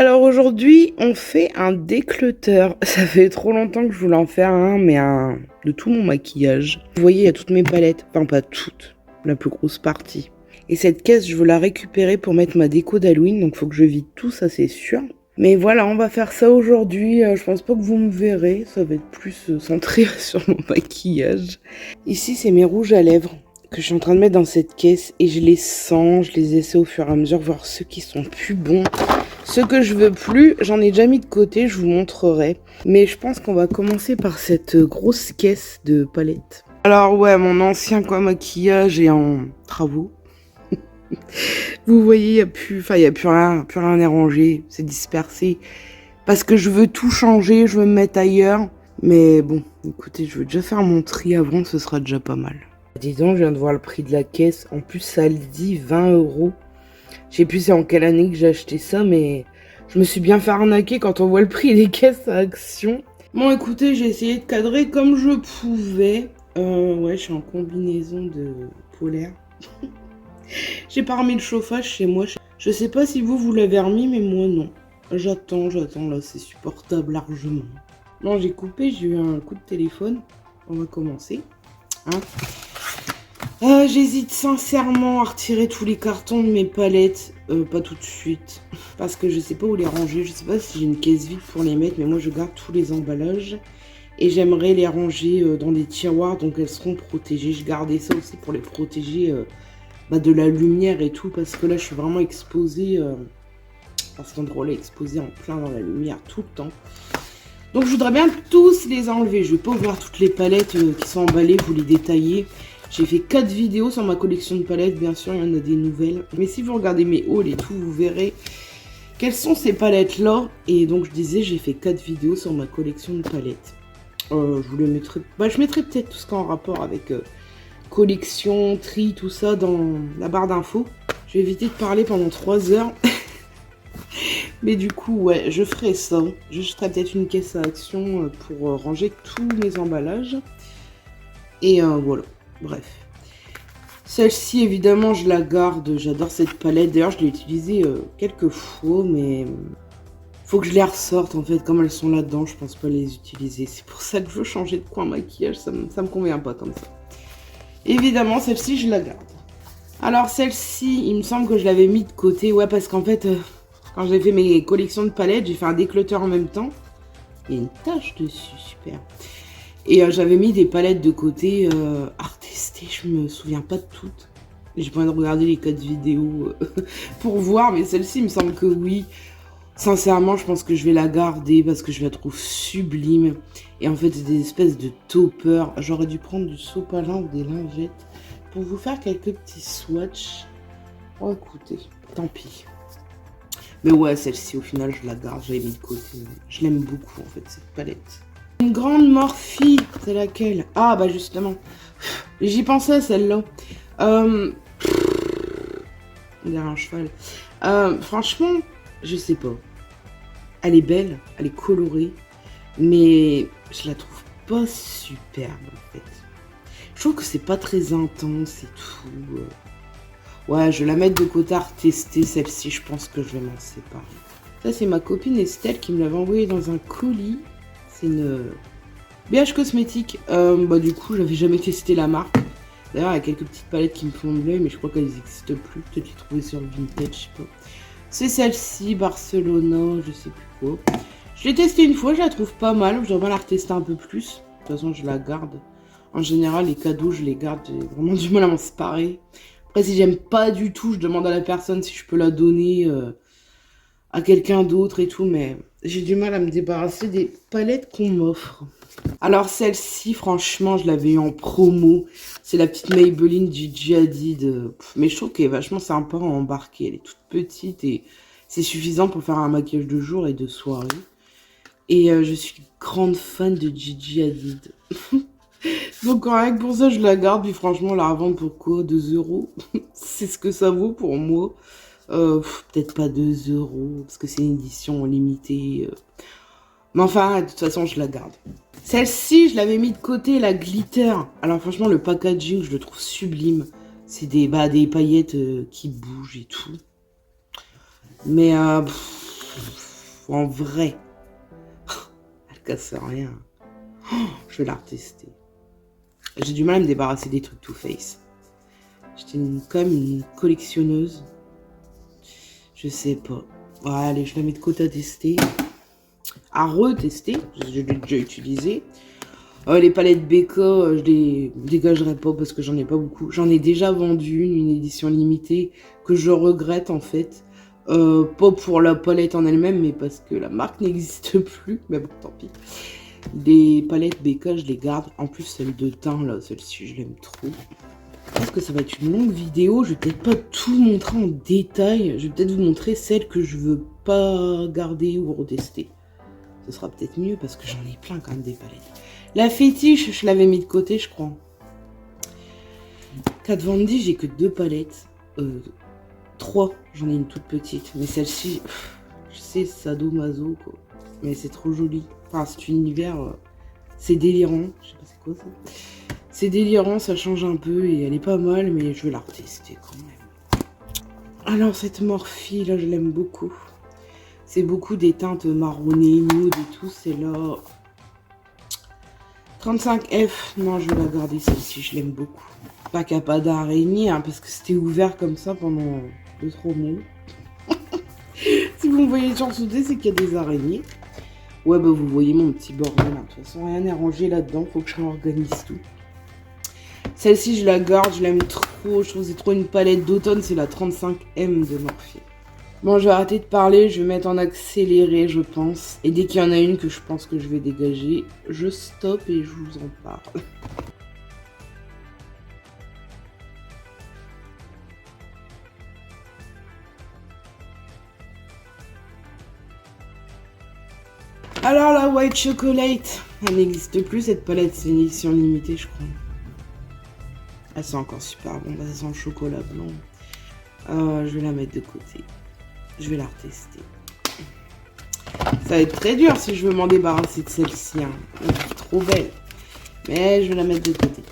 Alors aujourd'hui, on fait un déclutter. Ça fait trop longtemps que je voulais en faire un, mais un de tout mon maquillage. Vous voyez, il y a toutes mes palettes. Enfin, pas toutes, la plus grosse partie. Et cette caisse, je veux la récupérer pour mettre ma déco d'Halloween, donc faut que je vide tout, ça c'est sûr. Mais voilà, on va faire ça aujourd'hui. Je pense pas que vous me verrez, ça va être plus centré sur mon maquillage. Ici, c'est mes rouges à lèvres que je suis en train de mettre dans cette caisse et je les sens, je les essaie au fur et à mesure, voir ceux qui sont plus bons. Ceux que je veux plus, j'en ai déjà mis de côté, je vous montrerai. Mais je pense qu'on va commencer par cette grosse caisse de palettes. Alors ouais, mon ancien maquillage est en travaux. Vous voyez, il n'y a plus rien à ranger, c'est dispersé. Parce que je veux tout changer, je veux me mettre ailleurs. Mais bon, écoutez, je veux déjà faire mon tri avant, ce sera déjà pas mal. Dis donc, je viens de voir le prix de la caisse. En plus, ça le dit 20 €. Je sais plus c'est en quelle année que j'ai acheté ça, mais je me suis bien fait arnaquer quand on voit le prix des caisses à Action. Bon, écoutez, j'ai essayé de cadrer comme je pouvais. Ouais, je suis en combinaison de polaire. J'ai pas remis le chauffage chez moi. Je sais pas si vous l'avez remis, mais moi non. J'attends, là, c'est supportable largement. Bon, j'ai coupé, j'ai eu un coup de téléphone. On va commencer. Hein. J'hésite sincèrement à retirer tous les cartons de mes palettes, pas tout de suite, parce que je sais pas où les ranger, je sais pas si j'ai une caisse vide pour les mettre, mais moi je garde tous les emballages, et j'aimerais les ranger dans des tiroirs, donc elles seront protégées. Je gardais ça aussi pour les protéger de la lumière et tout, parce que là je suis vraiment exposée, à cet endroit-là, exposée en plein dans la lumière tout le temps. Donc je voudrais bien tous les enlever, je vais pas ouvrir toutes les palettes qui sont emballées, vous les détailler. J'ai fait 4 vidéos sur ma collection de palettes, bien sûr, il y en a des nouvelles. Mais si vous regardez mes hauls et tout, vous verrez quelles sont ces palettes-là. Et donc, je disais, j'ai fait 4 vidéos sur ma collection de palettes. Je vous les mettrai... je mettrai peut-être tout ce qui est en rapport avec collection, tri, tout ça dans la barre d'infos. Je vais éviter de parler pendant 3 heures. Mais du coup, ouais, je ferai ça. Je ferai peut-être une caisse à Action pour ranger tous mes emballages. Et voilà. Bref. Celle-ci, évidemment, je la garde. J'adore cette palette. D'ailleurs, je l'ai utilisée quelques fois, mais faut que je les ressorte, en fait. Comme elles sont là-dedans, je pense pas les utiliser. C'est pour ça que je veux changer de coin maquillage. Ça me convient pas comme ça. Évidemment, celle-ci, je la garde. Alors, celle-ci, il me semble que je l'avais mis de côté. Ouais, parce qu'en fait, quand j'ai fait mes collections de palettes, j'ai fait un déclutter en même temps. Il y a une tache dessus, super. Et j'avais mis des palettes de côté à retester, je me souviens pas de toutes. J'ai pas envie de regarder les 4 vidéos pour voir, mais celle-ci, il me semble que oui. Sincèrement, je pense que je vais la garder parce que je la trouve sublime. Et en fait, c'est des espèces de toppers. J'aurais dû prendre du sopalin ou des lingettes pour vous faire quelques petits swatchs. Oh, écoutez, tant pis. Mais ouais, celle-ci, au final, je la garde, je l'ai mis de côté. Je l'aime beaucoup, en fait, cette palette. Une grande Morphe, c'est laquelle? Ah, bah justement. J'y pensais, celle-là. Il y a un cheval. Franchement, je sais pas. Elle est belle, elle est colorée. Mais je la trouve pas superbe, en fait. Je trouve que c'est pas très intense et tout. Ouais, je vais la mettre de côté à retester. Celle-ci, je pense que je vais m'en séparer. Ça, c'est ma copine Estelle qui me l'avait envoyé dans un colis. C'est une BH Cosmétique. Du coup, j'avais jamais testé la marque. D'ailleurs, il y a quelques petites palettes qui me font de l'œil, mais je crois qu'elles n'existent plus. Peut-être les trouver sur le vintage, je sais pas. C'est celle-ci, Barcelona, je sais plus quoi. Je l'ai testée une fois, je la trouve pas mal. Je devrais bien la retester un peu plus. De toute façon, je la garde. En général, les cadeaux, je les garde. J'ai vraiment du mal à m'en séparer. Après, si j'aime pas du tout, je demande à la personne si je peux la donner à quelqu'un d'autre et tout. Mais j'ai du mal à me débarrasser des palettes qu'on m'offre. Alors celle-ci, franchement, je l'avais eu en promo. C'est la petite Maybelline Gigi Hadid. Mais je trouve qu'elle est vachement sympa à embarquer. Elle est toute petite et c'est suffisant pour faire un maquillage de jour et de soirée. Et je suis grande fan de Gigi Hadid. Donc rien que pour ça, je la garde. Puis franchement, la revendre pour quoi? 2 €. C'est ce que ça vaut pour moi. Peut-être pas 2 €, parce que c'est une édition limitée. Mais enfin, de toute façon, je la garde. Celle-ci, je l'avais mis de côté, la glitter. Alors franchement, le packaging, je le trouve sublime. C'est des paillettes qui bougent et tout. Mais fois en vrai. Elle casse rien. Je vais la retester. J'ai du mal à me débarrasser des trucs Too Faced. J'étais quand même une collectionneuse. Je sais pas. Ouais, allez, je la mets de côté à tester. À retester. Je l'ai déjà utilisé. Les palettes BK, je les dégagerai pas parce que j'en ai pas beaucoup. J'en ai déjà vendu une édition limitée que je regrette en fait. Pas pour la palette en elle-même, mais parce que la marque n'existe plus. Mais bon, tant pis. Les palettes BK, je les garde. En plus, celle de teint, là, celle-ci, je l'aime trop. Je pense que ça va être une longue vidéo. Je vais peut-être pas tout montrer en détail. Je vais peut-être vous montrer celles que je veux pas garder ou retester. Ce sera peut-être mieux parce que j'en ai plein quand même des palettes. La fétiche, je l'avais mis de côté, je crois. Kat Von D, j'ai que 2 palettes. 3, j'en ai une toute petite. Mais celle-ci, je sais, sadomaso, quoi. Mais c'est trop joli. Enfin, cet univers, c'est délirant. Je sais pas c'est quoi ça. C'est délirant, ça change un peu et elle est pas mal, mais je vais la retester quand même. Alors, cette Morphe, là, je l'aime beaucoup. C'est beaucoup des teintes marronnées, nude et tout. C'est là... 35F, non, je vais la garder celle-ci, je l'aime beaucoup. Pas qu'il n'y a pas d'araignée, hein, parce que c'était ouvert comme ça pendant 2-3 mois. Si vous me voyez sur sauter, c'est qu'il y a des araignées. Ouais, bah vous voyez mon petit bordel, hein. De toute façon, rien n'est rangé là-dedans, faut que je réorganise tout. Celle-ci, je la garde, je l'aime trop, je trouve que c'est trop une palette d'automne, c'est la 35M de Morphe. Bon, je vais arrêter de parler, je vais mettre en accéléré, je pense. Et dès qu'il y en a une que je pense que je vais dégager, je stoppe et je vous en parle. Alors, la White Chocolate, elle n'existe plus, cette palette, c'est une édition limitée, je crois. Elle sent encore super bon, ça sent le chocolat blanc. Je vais la mettre de côté. Je vais la retester. Ça va être très dur si je veux m'en débarrasser de celle-ci. Hein. Elle est trop belle. Mais je vais la mettre de côté.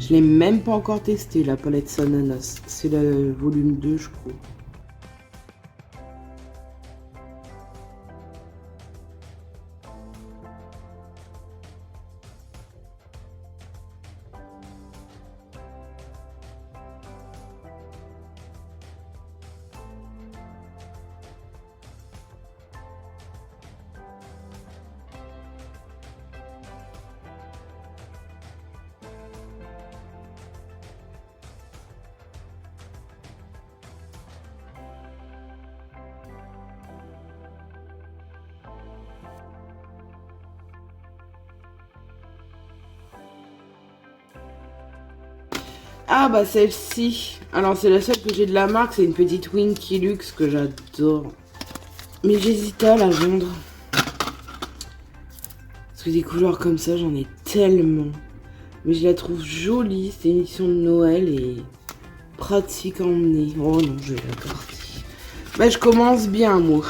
Je l'ai même pas encore testé, la palette Sananas. C'est le volume 2, je crois. Ah bah celle-ci. Alors c'est la seule que j'ai de la marque, c'est une petite Winky Luxe que j'adore. Mais j'hésite à la vendre. Parce que des couleurs comme ça, j'en ai tellement. Mais je la trouve jolie, c'est une édition de Noël et pratique à emmener. Oh non, je vais la garder. Bah je commence bien moi.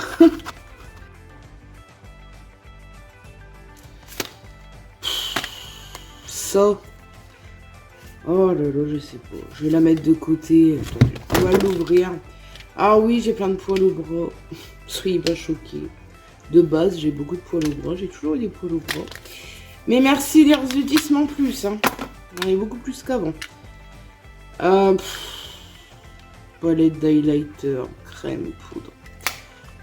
Ça. Oh là là, je sais pas. Je vais la mettre de côté. Attendez, on va l'ouvrir. Ah oui, j'ai plein de poils au bras. Soyez pas choqués. De base, j'ai beaucoup de poils au bras. J'ai toujours eu des poils au bras. Mais merci les revêtissements plus. Hein. J'en ai beaucoup plus qu'avant. Palette d'highlighter, crème, poudre.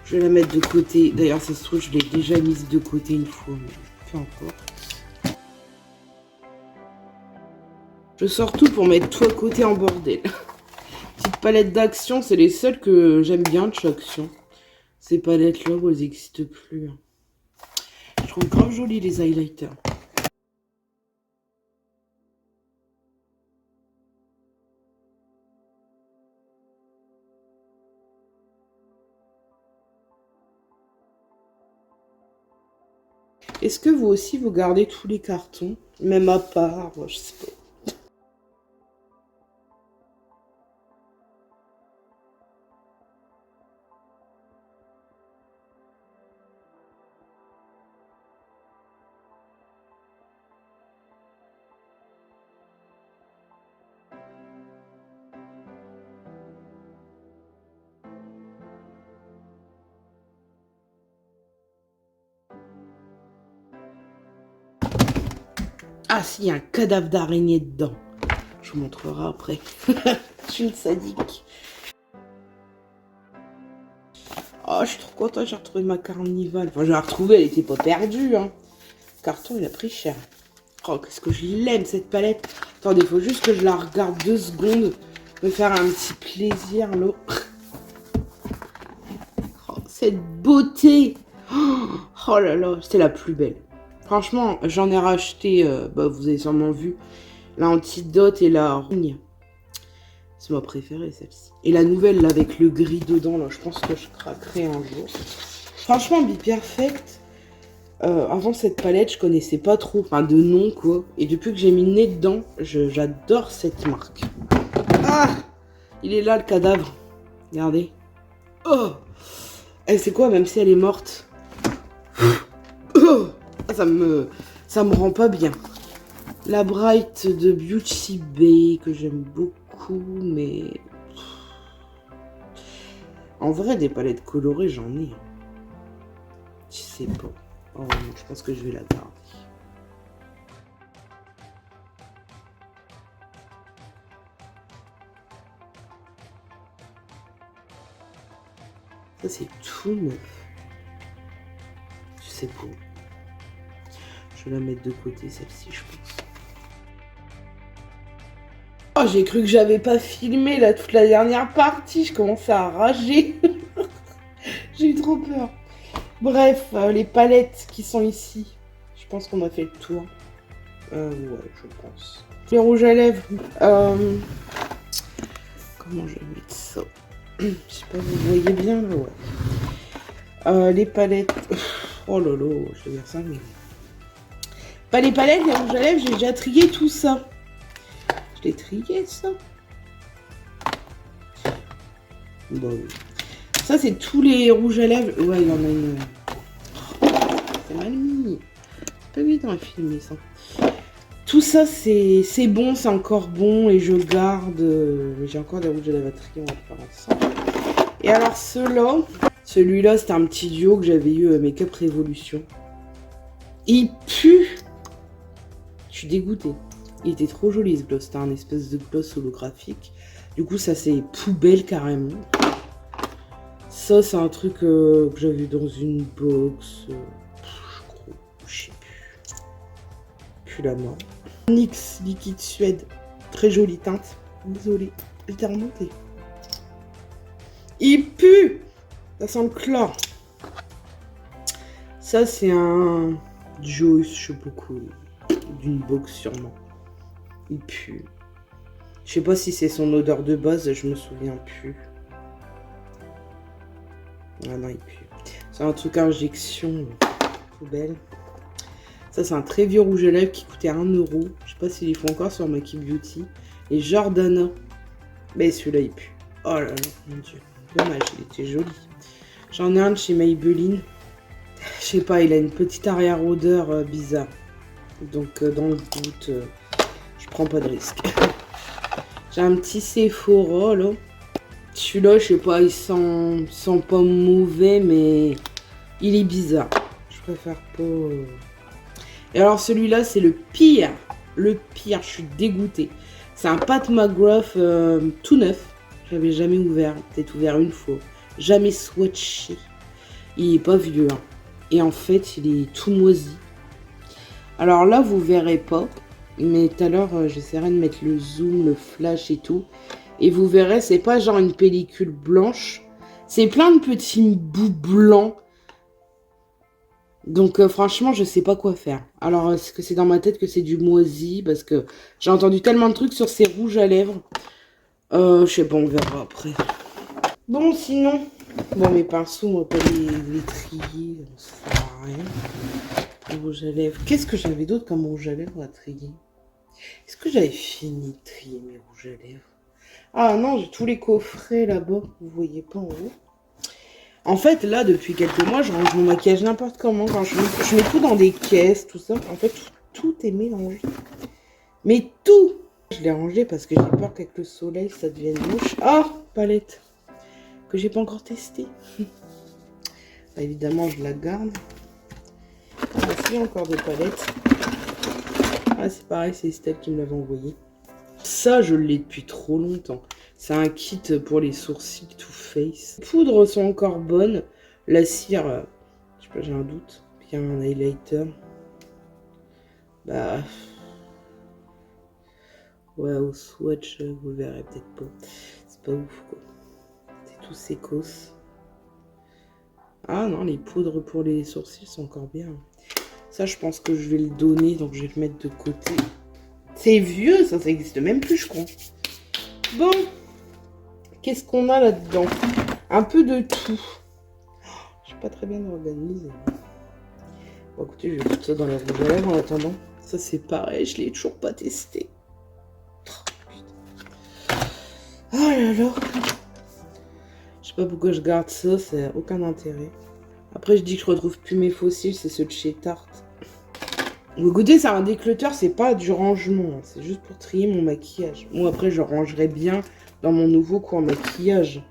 Je vais la mettre de côté. D'ailleurs, ça se trouve, je l'ai déjà mise de côté une fois. Mais peu importe. Je sors tout pour mettre tout à côté en bordel. Petite palette d'action, c'est les seules que j'aime bien de chez Action. Ces palettes-là, elles n'existent plus. Je trouve grave jolies les highlighters. Est-ce que vous aussi, vous gardez tous les cartons? Même à part, je sais pas. Ah si, il y a un cadavre d'araignée dedans. Je vous montrerai après. Je suis une sadique. Oh, je suis trop contente, j'ai retrouvé ma carnivale. Enfin, je l'ai retrouvée, elle était pas perdue. Hein. Le carton, il a pris cher. Oh, qu'est-ce que je l'aime, cette palette. Attendez, il faut juste que je la regarde 2 secondes. Me faire un petit plaisir, là. Oh, cette beauté. Oh là là, c'est la plus belle. Franchement, j'en ai racheté, vous avez sûrement vu, l'antidote et la rougne. C'est ma préférée, celle-ci. Et la nouvelle, là, avec le gris dedans, là, je pense que je craquerai un jour. Franchement, Be Perfect, avant cette palette, je connaissais pas trop, enfin, de nom, quoi. Et depuis que j'ai mis le nez dedans, j'adore cette marque. Ah! Il est là, le cadavre. Regardez. Oh! Elle, c'est quoi, même si elle est morte? Oh! Ça me rend pas bien. La Bright de Beauty Bay, que j'aime beaucoup, mais... En vrai, des palettes colorées, j'en ai. Je sais pas. Oh non, je pense que je vais la garder. Ça, c'est tout neuf. Je sais pas. Je vais la mettre de côté, celle-ci, je pense. Oh, j'ai cru que j'avais pas filmé là toute la dernière partie. Je commençais à rager. J'ai eu trop peur. Bref, les palettes qui sont ici. Je pense qu'on a fait le tour. Ouais, je pense. Les rouges à lèvres. Comment je vais mettre ça? Je sais pas, vous voyez bien là, ouais. Les palettes. Oh là là, je vais dire ça, mais. Pas les palettes, les rouges à lèvres, j'ai déjà trié tout ça. Je l'ai trié, ça. Bon. Ça, c'est tous les rouges à lèvres. Ouais, il y en a une. C'est mal mis. C'est pas évident à filmer, ça. Tout ça, c'est bon, c'est encore bon. Et je garde. J'ai encore des rouges à lèvres à trier, on va faire ensemble. Et alors, celui-là, c'était un petit duo que j'avais eu Make-up Révolution. Il pue. Je suis dégoûtée. Il était trop joli ce gloss, c'était un espèce de gloss holographique. Du coup, ça c'est poubelle carrément. Ça, c'est un truc que j'avais dans une box. Je sais plus. Plus la main. NYX liquide Suède. Très jolie teinte. Désolée, elle était remontée. Il pue. Ça sent le chlore. Ça, c'est un Joyce, je sais pas quoi. D'une box sûrement. Il pue. Je sais pas si c'est son odeur de base, je me souviens plus. Ah non, il pue. C'est un truc à injection. Poubelle. Ça, c'est un très vieux rouge à lèvres qui coûtait 1 €. Je sais pas s'ils les font encore sur Maki Beauty. Et Jordana. Mais celui-là, il pue. Oh là là, mon dieu. Dommage, il était joli. J'en ai un de chez Maybelline. Je sais pas, il a une petite arrière-odeur bizarre. Donc, dans le doute, je prends pas de risque. J'ai un petit Sephora, là. Celui-là, je sais pas, il sent pas mauvais, mais il est bizarre. Je préfère pas... Et alors, celui-là, c'est le pire. Le pire, je suis dégoûtée. C'est un Pat McGrath tout neuf. J'avais jamais ouvert, peut-être ouvert une fois. Jamais swatché. Il est pas vieux, hein. Et en fait, il est tout moisi. Alors là, vous verrez pas. Mais tout à l'heure, j'essaierai de mettre le zoom, le flash et tout. Et vous verrez, c'est pas genre une pellicule blanche. C'est plein de petits bouts blancs. Donc franchement, je sais pas quoi faire. Alors, est-ce que c'est dans ma tête que c'est du moisi? Parce que j'ai entendu tellement de trucs sur ces rouges à lèvres. Je sais pas, on verra après. Bon, sinon... Bon, mes pinceaux, on va pas les trier. Ça sert à rien. Les rouges à lèvres. Qu'est-ce que j'avais d'autre comme rouge à lèvres à trier? Est-ce que j'avais fini de trier mes rouges à lèvres? Ah non, j'ai tous les coffrets là-bas. Vous voyez pas en haut. En fait, là, depuis quelques mois, je range mon maquillage n'importe comment. Quand je mets tout dans des caisses, tout ça. En fait, tout est mélangé. Mais tout! Je l'ai rangé parce que j'ai peur qu'avec le soleil, ça devienne moche. Ah, palette que j'ai pas encore testée. Bah, évidemment, je la garde. Ah, il y a encore des palettes. Ah, c'est pareil, c'est Estelle qui me l'avait envoyé. Ça, je l'ai depuis trop longtemps. C'est un kit pour les sourcils Too Faced. Les poudres sont encore bonnes. La cire, je sais pas, j'ai un doute. Puis il y a un highlighter. Bah... Ouais, au swatch, vous verrez peut-être pas. C'est pas ouf, quoi. C'est tout sécos. Ah non, les poudres pour les sourcils sont encore bien. Ça, je pense que je vais le donner, donc je vais le mettre de côté. C'est vieux, ça existe même plus, je crois. Bon, qu'est-ce qu'on a là-dedans? Un peu de tout. Je suis pas très bien organisée. Bon, écoutez, je vais mettre ça dans les rouges à lèvres en attendant. Ça, c'est pareil, je l'ai toujours pas testé. Oh là là. Je sais pas pourquoi je garde ça, ça n'a aucun intérêt. Après, je dis que je retrouve plus mes fossiles, c'est ceux de chez Tarte. Écoutez, c'est un décluteur, c'est pas du rangement, c'est juste pour trier mon maquillage. Moi, après, je rangerai bien dans mon nouveau coin maquillage.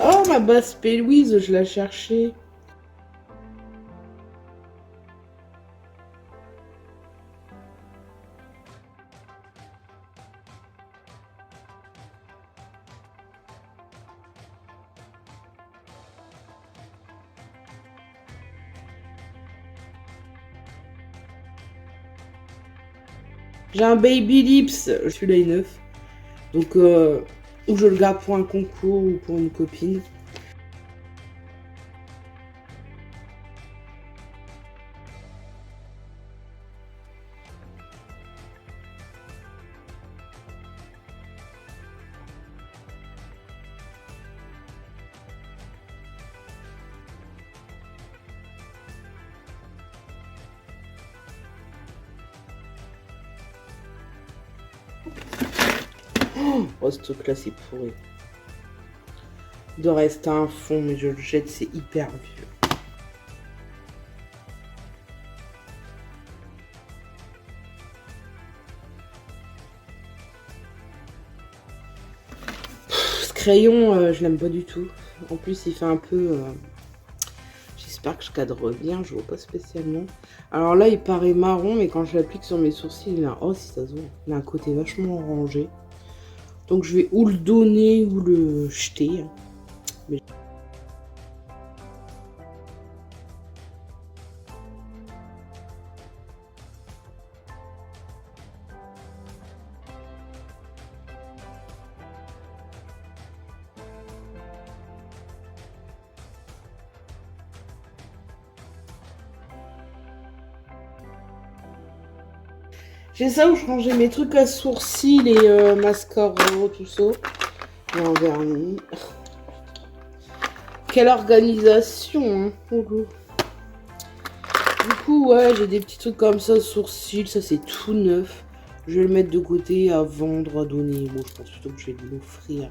Oh, ma basse Pélouise, je la cherchais. J'ai un Baby Lips, celui-là est neuf. Donc, ou je le garde pour un concours ou pour une copine. Oh, ce truc-là, c'est pourri. Il doit rester un fond, mais je le jette, c'est hyper vieux. Ce crayon, je l'aime pas du tout. En plus, il fait un peu... J'espère que je cadre bien, je vois pas spécialement. Alors là, il paraît marron, mais quand je l'applique sur mes sourcils, il a... Oh, si ça se voit. Il a un côté vachement orangé. Donc je vais ou le donner ou le jeter. Mais... J'ai ça où je rangeais mes trucs à sourcils et mascara, tout ça. Et en vernis. Quelle organisation, hein. Du coup, ouais, j'ai des petits trucs comme ça, sourcils, ça c'est tout neuf. Je vais le mettre de côté à vendre, à donner. Bon, je pense plutôt que je vais l'offrir.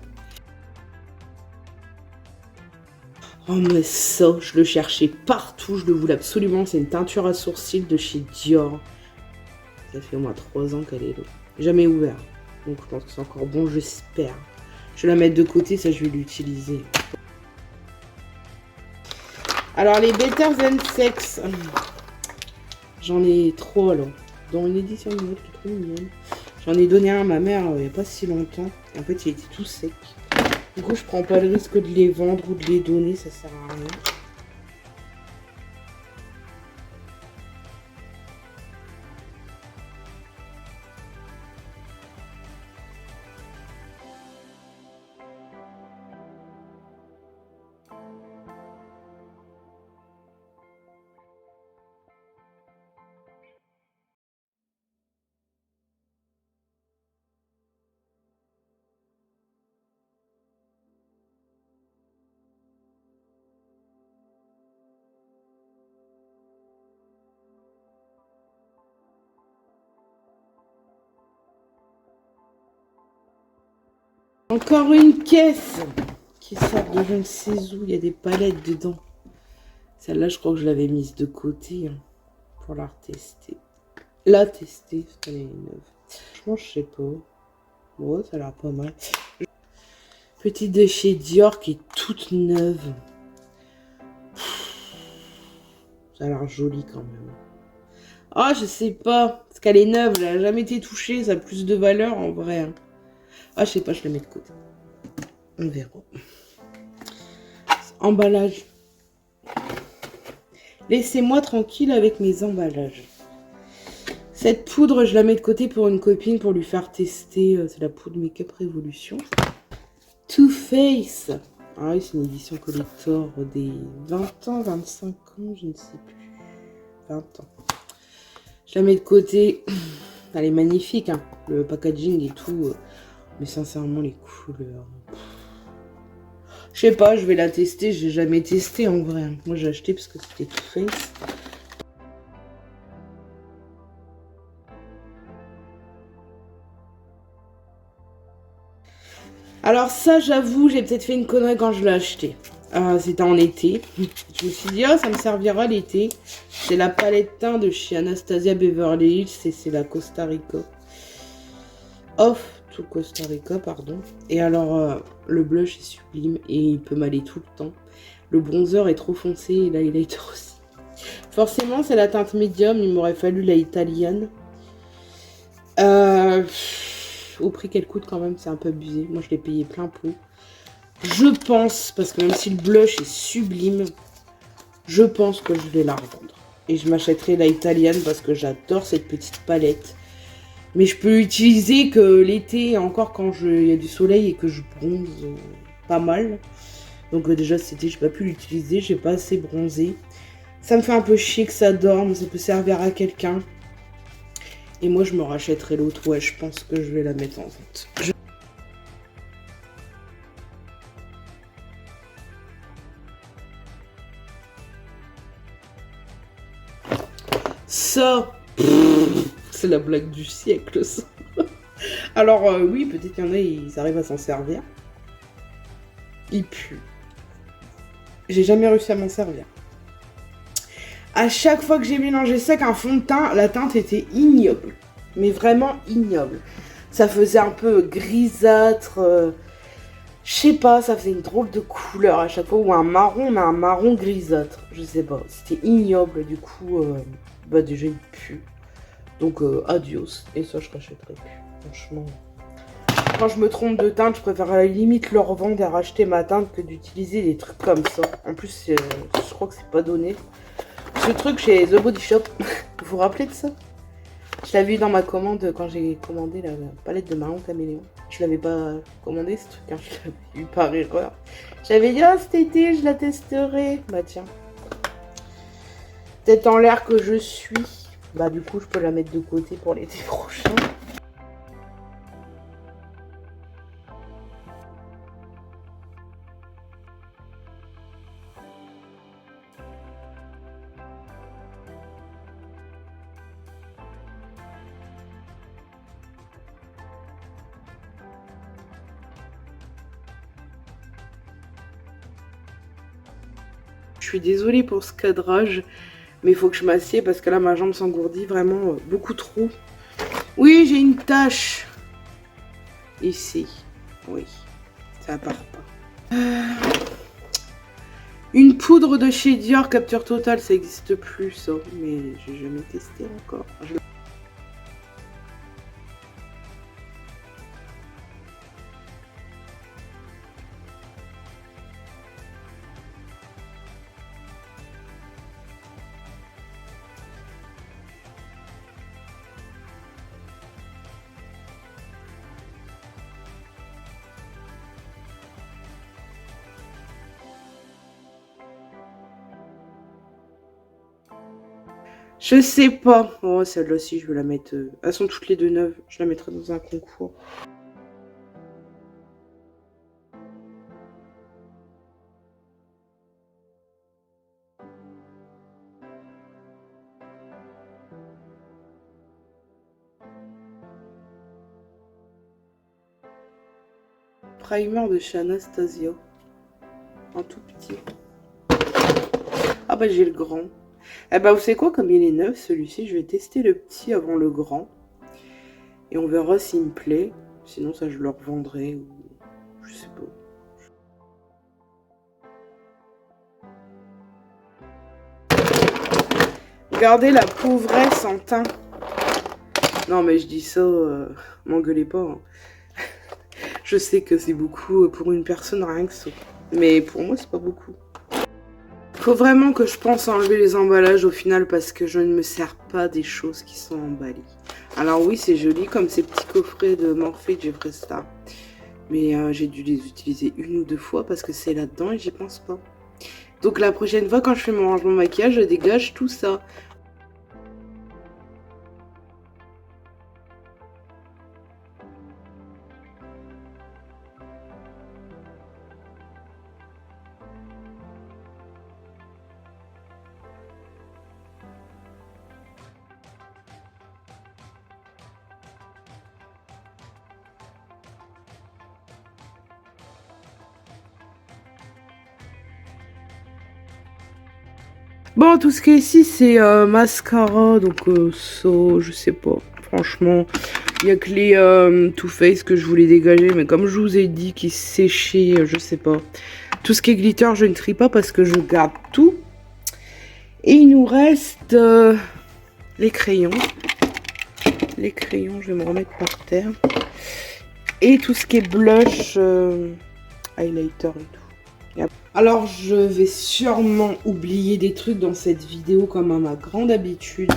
Oh, mais ça, je le cherchais partout, je le voulais absolument. C'est une teinture à sourcils de chez Dior. Ça fait au moins 3 ans qu'elle est là. Jamais ouvert. Donc je pense que c'est encore bon, j'espère. Je vais la mettre de côté, ça je vais l'utiliser. Alors les Better Than Sex. J'en ai 3 là. Dans une édition nouvelle qui est trop mignonne. J'en ai donné un à ma mère il n'y a pas si longtemps. Et en fait il était tout sec. Du coup je prends pas le risque de les vendre ou de les donner, ça sert à rien. Encore une caisse qui sort de je ne sais où. Il y a des palettes dedans. Celle-là, je crois que je l'avais mise de côté hein, pour la retester. La tester, elle est neuve. Franchement, je sais pas. Ouais, ça a l'air pas mal. Petite de chez Dior qui est toute neuve. Ça a l'air joli quand même. Ah, je sais pas. Parce qu'elle est neuve, elle a jamais été touchée, ça a plus de valeur en vrai. Hein. Ah, je sais pas, je la mets de côté. On verra. Emballage. Laissez-moi tranquille avec mes emballages. Cette poudre, je la mets de côté pour une copine pour lui faire tester. C'est la poudre Make-up Révolution. Too Faced. Ah oui, c'est une édition collector des 20 ans, 25 ans, je ne sais plus. 20 ans. Je la mets de côté. Elle est magnifique, hein. Le packaging et tout. Mais sincèrement, les couleurs. Je sais pas, je vais la tester. J'ai jamais testé en vrai. Moi, j'ai acheté parce que c'était Too Faced. Alors ça, j'avoue, j'ai peut-être fait une connerie quand je l'ai acheté. C'était en été. Je me suis dit, oh, ça me servira l'été. C'est la palette teint de chez Anastasia Beverly Hills et c'est la Costa Rica. Off to Costa Rica, pardon. Et alors, le blush est sublime et il peut m'aller tout le temps. Le bronzer est trop foncé et l'highlighter aussi. Forcément, c'est la teinte médium. Il m'aurait fallu la italienne. Au prix qu'elle coûte quand même, c'est un peu abusé. Moi, je l'ai payé plein pot. Je pense, parce que même si le blush est sublime, je pense que je vais la revendre. Et je m'achèterai la italienne parce que j'adore cette petite palette. Mais je peux l'utiliser que l'été, encore quand il y a du soleil et que je bronze pas mal. Donc déjà cet été, j'ai pas pu l'utiliser, j'ai pas assez bronzé. Ça me fait un peu chier que ça dorme, ça peut servir à quelqu'un. Et moi, je me rachèterai l'autre. Ouais, je pense que je vais la mettre en vente. Ça, c'est la blague du siècle, ça. Alors, oui, peut-être qu'il y en a, ils arrivent à s'en servir. Il pue. J'ai jamais réussi à m'en servir. À chaque fois que j'ai mélangé ça avec un fond de teint, la teinte était ignoble. Mais vraiment ignoble. Ça faisait un peu grisâtre. Je sais pas, ça faisait une drôle de couleur à chaque fois. Ou un marron, mais un marron grisâtre. Je sais pas. C'était ignoble. Du coup, bah déjà, il pue. Donc, adios. Et ça, je rachèterai plus. Franchement. Quand je me trompe de teinte, je préfère à la limite leur vendre et racheter ma teinte que d'utiliser des trucs comme ça. En plus, je crois que c'est pas donné. Ce truc chez The Body Shop, vous vous rappelez de ça? Je l'avais eu dans ma commande quand j'ai commandé la palette de marron caméléon. Je l'avais pas commandé ce truc, hein. Je l'avais eu par erreur. J'avais dit, oh, cet été, je la testerai. Bah tiens. Tête en l'air que je suis. Bah du coup, je peux la mettre de côté pour l'été prochain. Je suis désolée pour ce cadrage, mais il faut que je m'assieds parce que là, ma jambe s'engourdit vraiment beaucoup trop. Oui, j'ai une tache. Ici. Oui, ça part pas. Une poudre de chez Dior Capture Total, ça n'existe plus, ça. Mais j'ai jamais testé encore. Je sais pas. Oh, celle-là aussi, je vais la mettre. Elles sont toutes les deux neuves. Je la mettrai dans un concours. Primer de chez Anastasia. Un tout petit. Ah bah j'ai le grand. Eh bah vous savez quoi, comme il est neuf celui-ci, je vais tester le petit avant le grand. Et on verra s'il me plaît. Sinon ça je le revendrai ou je sais pas. Regardez la pauvresse en teint. Non mais je dis ça, m'engueulez pas. Hein. Je sais que c'est beaucoup pour une personne, rien que ça. Mais pour moi, c'est pas beaucoup. Faut vraiment que je pense à enlever les emballages au final parce que je ne me sers pas des choses qui sont emballées. Alors oui, c'est joli comme ces petits coffrets de Morphe Jeffree Star. Mais j'ai dû les utiliser une ou deux fois parce que c'est là-dedans et j'y pense pas. Donc la prochaine fois, quand je fais mon rangement maquillage, je dégage tout ça. Bon, tout ce qui est ici, c'est mascara, donc ça, je sais pas. Franchement, il n'y a que les Too Faced que je voulais dégager, mais comme je vous ai dit qu'ils séchaient, je sais pas. Tout ce qui est glitter, je ne trie pas parce que je garde tout. Et il nous reste les crayons. Les crayons, je vais me remettre par terre. Et tout ce qui est blush, highlighter et tout. Alors, je vais sûrement oublier des trucs dans cette vidéo comme à ma grande habitude.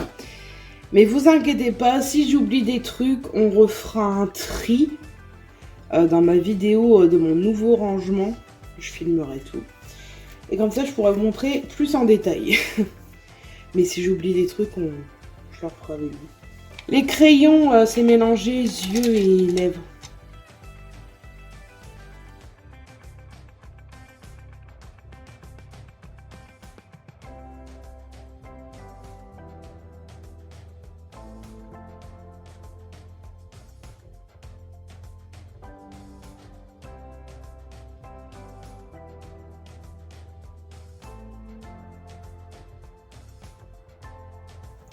Mais vous inquiétez pas, si j'oublie des trucs, on refera un tri dans ma vidéo de mon nouveau rangement. Je filmerai tout. Et comme ça, je pourrai vous montrer plus en détail. Mais si j'oublie des trucs, je le referai avec vous. Les crayons, c'est mélanger yeux et lèvres.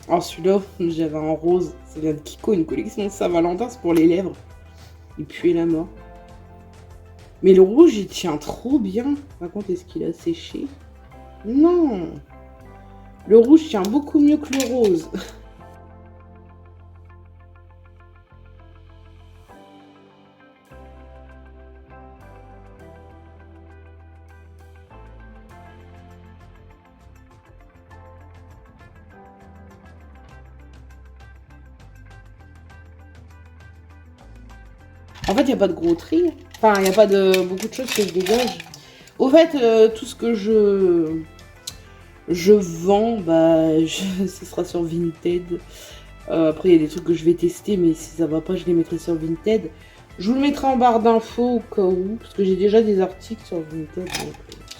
Alors celui-là, j'avais un rose, ça vient de Kiko, une collection Saint-Valentin, c'est pour les lèvres. Il puait la mort. Mais le rouge, il tient trop bien. Par contre, est-ce qu'il a séché? Non. Le rouge tient beaucoup mieux que le rose. En fait, il n'y a pas de gros tri. Enfin, il n'y a pas de beaucoup de choses que je dégage. Au fait, tout ce que je vends, bah, ce sera sur Vinted. Après, il y a des trucs que je vais tester, mais si ça va pas, je les mettrai sur Vinted. Je vous le mettrai en barre d'infos au cas où, parce que j'ai déjà des articles sur Vinted, donc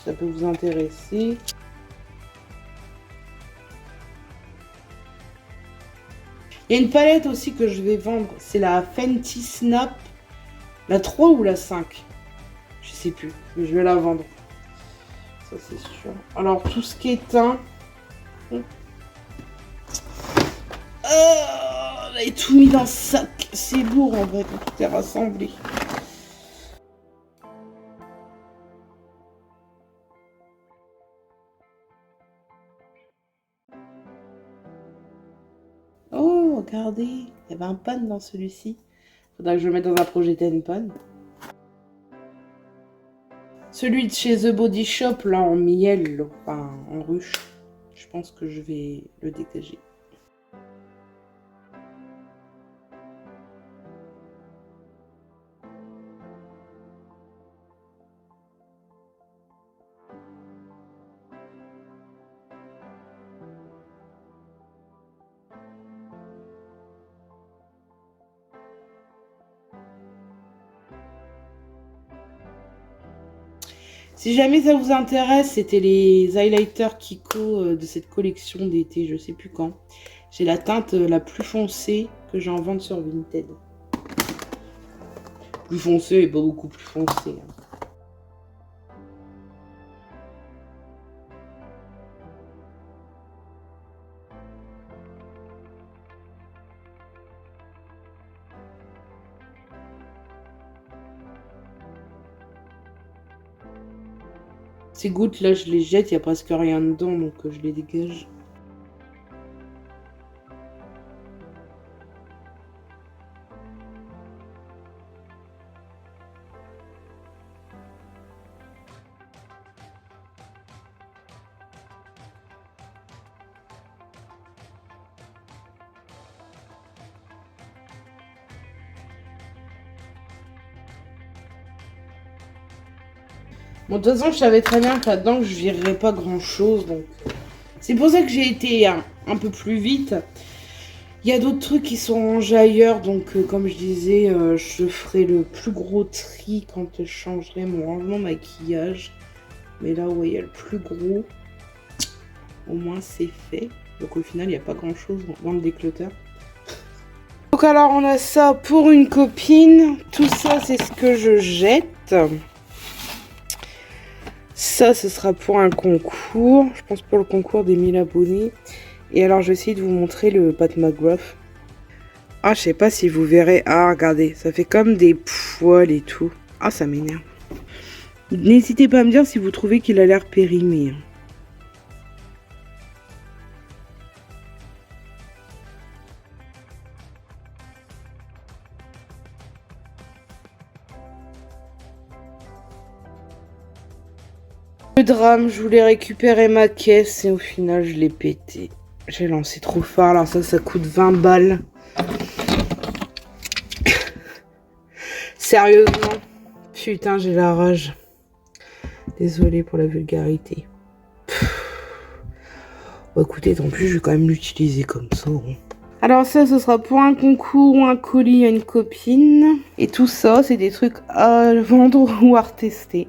ça peut vous intéresser. Il y a une palette aussi que je vais vendre, c'est la Fenty Snap, la 3 ou la 5. Je sais plus, mais je vais la vendre. Ça c'est sûr. Alors tout ce qui est teint. J'avais tout mis dans le sac. C'est lourd en vrai quand tout est rassemblé. Oh, regardez, il y avait un pan dans celui-ci. Faudra que je le mette dans un projet Ten Pan. Celui de chez The Body Shop, là, en miel, enfin, en ruche. Je pense que je vais le dégager. Si jamais ça vous intéresse, c'était les highlighters Kiko de cette collection d'été, je sais plus quand. J'ai la teinte la plus foncée que j'ai en vente sur Vinted. Plus foncée et pas beaucoup plus foncée. Ces gouttes là, je les jette, il n'y a presque rien dedans, donc je les dégage. Bon, de toute façon, je savais très bien que là-dedans, je virerais pas grand-chose. Donc, c'est pour ça que j'ai été un peu plus vite. Il y a d'autres trucs qui sont rangés ailleurs. Donc, comme je disais, je ferai le plus gros tri quand je changerai mon rangement maquillage. Mais là où il y a le plus gros, au moins c'est fait. Donc, au final, il n'y a pas grand-chose dans le déclutter. Donc, alors, on a ça pour une copine. Tout ça, c'est ce que je jette. Ça, ce sera pour un concours. Je pense pour le concours des 1000 abonnés. Et alors, je vais essayer de vous montrer le Pat McGrath. Ah, je sais pas si vous verrez. Ah, regardez, ça fait comme des poils et tout. Ah, ça m'énerve. N'hésitez pas à me dire si vous trouvez qu'il a l'air périmé. Le drame, je voulais récupérer ma caisse et au final je l'ai pété. J'ai lancé trop fort, alors ça coûte 20 balles. Sérieusement, putain j'ai la rage. Désolée pour la vulgarité. Bon, écoutez, tant pis, je vais quand même l'utiliser comme ça. Hein. Alors ça, ce sera pour un concours ou un colis à une copine. Et tout ça, c'est des trucs à vendre ou à retester.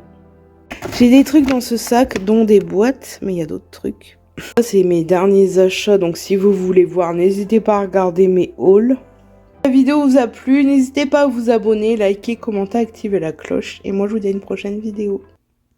J'ai des trucs dans ce sac, dont des boîtes, mais il y a d'autres trucs. Ça, c'est mes derniers achats, donc si vous voulez voir, n'hésitez pas à regarder mes hauls. La vidéo vous a plu, n'hésitez pas à vous abonner, liker, commenter, activer la cloche. Et moi, je vous dis à une prochaine vidéo.